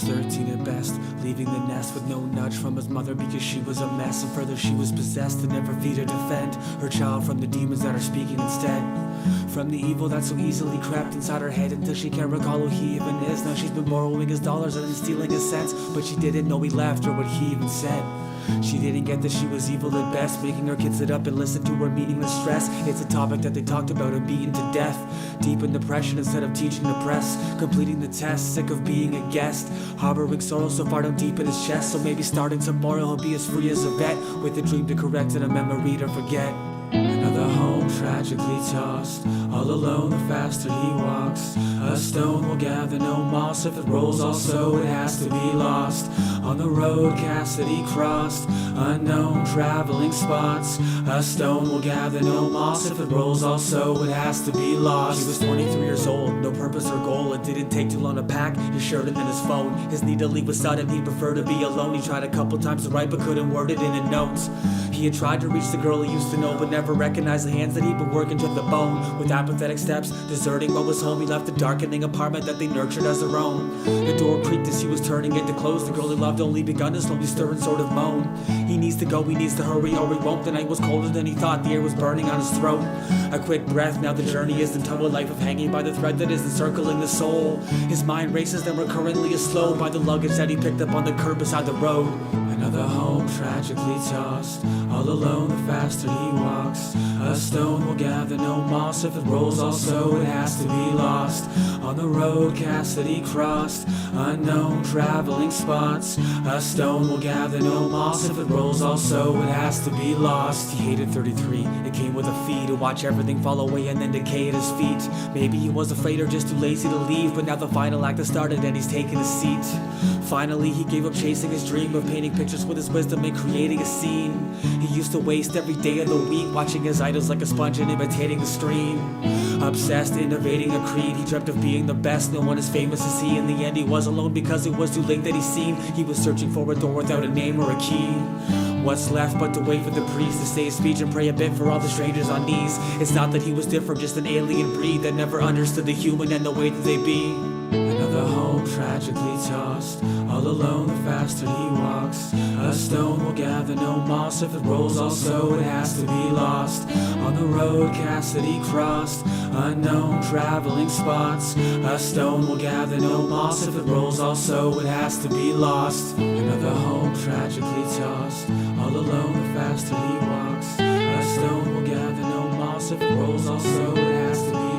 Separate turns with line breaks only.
was 13 at best, leaving the nest with no nudge from his mother because she was a mess. And further, she was possessed to never feed or defend her child from the demons that are speaking instead. From the evil that so easily crept inside her head until she can't recall who he even is. Now she's been borrowing his dollars and then stealing his cents, but she didn't know he left or what he even said. She didn't get that she was evil at best, making her kids sit up and listen to her meaningless stress. It's a topic that they talked about and beaten to death, deep in depression instead of teaching the press, completing the test, sick of being a guest, harboring sorrow so far down deep in his chest. So maybe starting tomorrow he'll be as free as a vet, with a dream to correct and a memory to forget. Another home tragically tossed, all alone the faster he walks. A stone will gather no moss, if it rolls also it has to be lost. On the road Cassidy crossed, unknown traveling spots. A stone will gather no moss, if it rolls also it has to be lost. He was 23 years old, no purpose or goal. It didn't take too long to pack his shirt and then his phone. His need to leave was sudden, he'd prefer to be alone. He tried a couple times to write but couldn't word it into notes. He had tried to reach the girl he used to know, but never recognized the hands that he'd been working to the bone. With apathetic steps, deserting what was home, he left the darkening apartment that they nurtured as their own. The door creaked as he was turning it to close. The girl he loved only begun to slowly stir and sort of moan. He needs to go, he needs to hurry or he won't. The night was colder than he thought, the air was burning on his throat. A quick breath, now the journey isn't to a life of hanging by the thread that is encircling the soul. His mind races, then recurrently is slowed by the luggage that he picked up on the curb beside the road. Another home tragically tossed, all alone the faster he walks. A stone will gather no moss, if it rolls also it has to be lost. On the road Cassidy crossed, unknown traveling spots. A stone will gather no moss, if it rolls also it has to be lost. He hated 33, it came with a fee to watch everything fall away and then decay at his feet. Maybe he was afraid or just too lazy to leave, but now the final act has started and he's taken a seat. Finally he gave up chasing his dream of painting pictures with his wisdom and creating a scene. He used to waste every day of the week watching his idols like a sponge and imitating the stream. Obsessed, innovating a creed, he dreamt of being the best, no one as famous as he. In the end he was alone because it was too late that he seen. He was searching for a door without a name or a key. What's left but to wait for the priest to say his speech and pray a bit for all the strangers on knees. It's not that he was different, just an alien breed that never understood the human and the way that they be. Another home tragically tossed, all alone the faster he walks. A stone will gather no moss, if it rolls also it has to be lost. On the road Cassidy crossed, unknown traveling spots. A stone will gather no moss, if it rolls also it has to be lost. Another home tragically tossed, all alone the faster he walks. A stone will gather no moss, if it rolls also it has to be